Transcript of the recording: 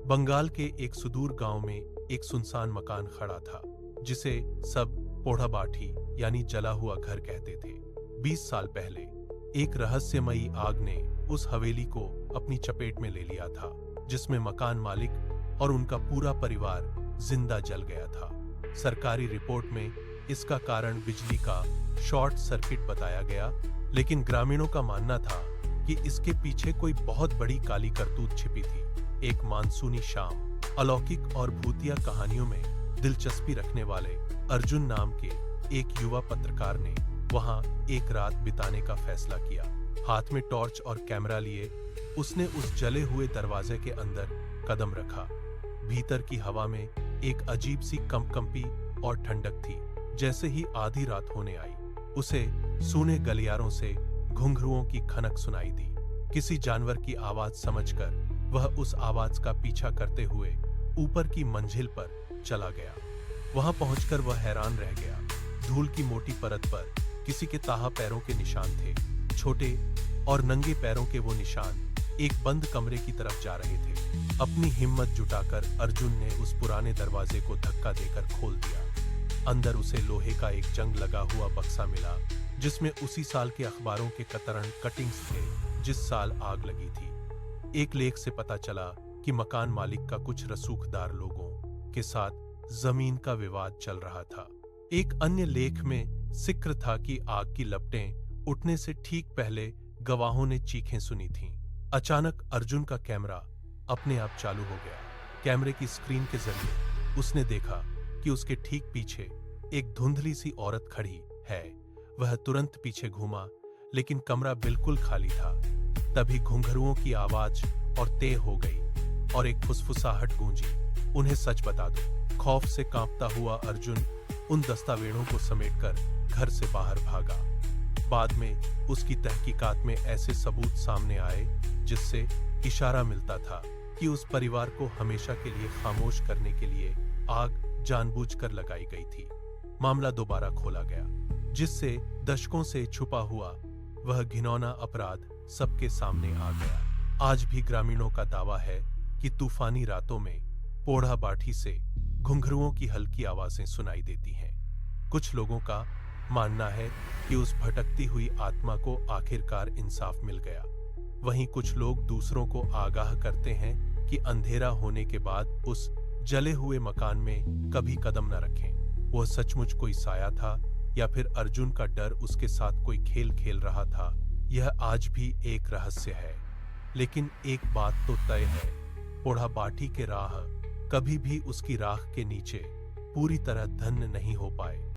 बंगाल के एक सुदूर गांव में एक सुनसान मकान खड़ा था, जिसे सब पोढ़ाबाठी यानी जला हुआ घर कहते थे। 20 साल पहले एक रहस्यमयी आग ने उस हवेली को अपनी चपेट में ले लिया था, जिसमें मकान मालिक और उनका पूरा परिवार जिंदा जल गया था। सरकारी रिपोर्ट में इसका कारण बिजली का शॉर्ट सर्किट बताया गया, लेकिन ग्रामीणों का मानना था कि इसके पीछे कोई बहुत बड़ी काली करतूत छिपी थी। एक मानसूनी शाम, अलौकिक और भूतिया कहानियों में दिलचस्पी रखने वाले अर्जुन नाम के एक युवा पत्रकार ने वहां एक रात बिताने का फैसला किया। हाथ में टॉर्च और कैमरा लिए उसने उस जले हुए दरवाजे के अंदर कदम रखा। भीतर की हवा में एक अजीब सी कंपकंपी और ठंडक थी। जैसे ही आधी रात होने आई, उसे सूने गलियारों से घुंघरुओं की खनक सुनाई दी। किसी जानवर की आवाज समझकर वह उस आवाज का पीछा करते हुए ऊपर की मंजिल पर चला गया। वहां पहुंचकर वह हैरान रह गया। धूल की मोटी परत पर किसी के ताहा पैरों के निशान थे। छोटे और नंगे पैरों के वो निशान एक बंद कमरे की तरफ जा रहे थे। अपनी हिम्मत जुटाकर अर्जुन ने उस पुराने दरवाजे को धक्का देकर खोल दिया। अंदर उसे लोहे का एक जंग लगा हुआ बक्सा मिला, जिसमें उसी साल के अखबारों के कतरन कटिंग्स थे जिस साल आग लगी थी। एक लेख से पता चला कि मकान मालिक का कुछ रसूखदार लोगों के साथ जमीन का विवाद चल रहा था। एक अन्य लेख में जिक्र था कि आग की लपटें उठने से ठीक पहले गवाहों ने चीखें सुनी थीं। अचानक अर्जुन का कैमरा अपने आप चालू हो गया। कैमरे की स्क्रीन के जरिए उसने देखा कि उसके ठीक पीछे एक धुंधली सी औरत खड़ी है। वह तुरंत पीछे घूमा, लेकिन कमरा बिल्कुल खाली था। तभी घुंघरुओं की आवाज और तेज हो गई और एक फुसफुसाहट गूंजी, उन्हें सच बता दो। खौफ से कांपता हुआ अर्जुन उन दस्तावेजों को समेटकर घर से बाहर भागा। बाद में उसकी तहकीकात में ऐसे सबूत सामने आए जिससे इशारा मिलता था कि उस परिवार को हमेशा के लिए खामोश करने के लिए आग जानबूझकर लगाई गई थी। मामला दोबारा खोला गया, जिससे दशकों से छुपा हुआ वह घिनौना अपराध सबके सामने आ गया। आज भी ग्रामीणों का दावा है कि तूफानी रातों में पोढ़ाबाठी से घुंघरुओं की हल्की आवाजें सुनाई देती हैं। कुछ लोगों का मानना है कि उस भटकती हुई आत्मा को आखिरकार इंसाफ मिल गया। वहीं कुछ लोग दूसरों को आगाह करते हैं कि अंधेरा होने के बाद उस जले हुए मकान में कभी कदम न रखें। वह सचमुच कोई साया था या फिर अर्जुन का डर उसके साथ कोई खेल खेल रहा था, यह आज भी एक रहस्य है। लेकिन एक बात तो तय है, पोढ़ाबाठी के राह कभी भी उसकी राख के नीचे पूरी तरह धन्य नहीं हो पाए।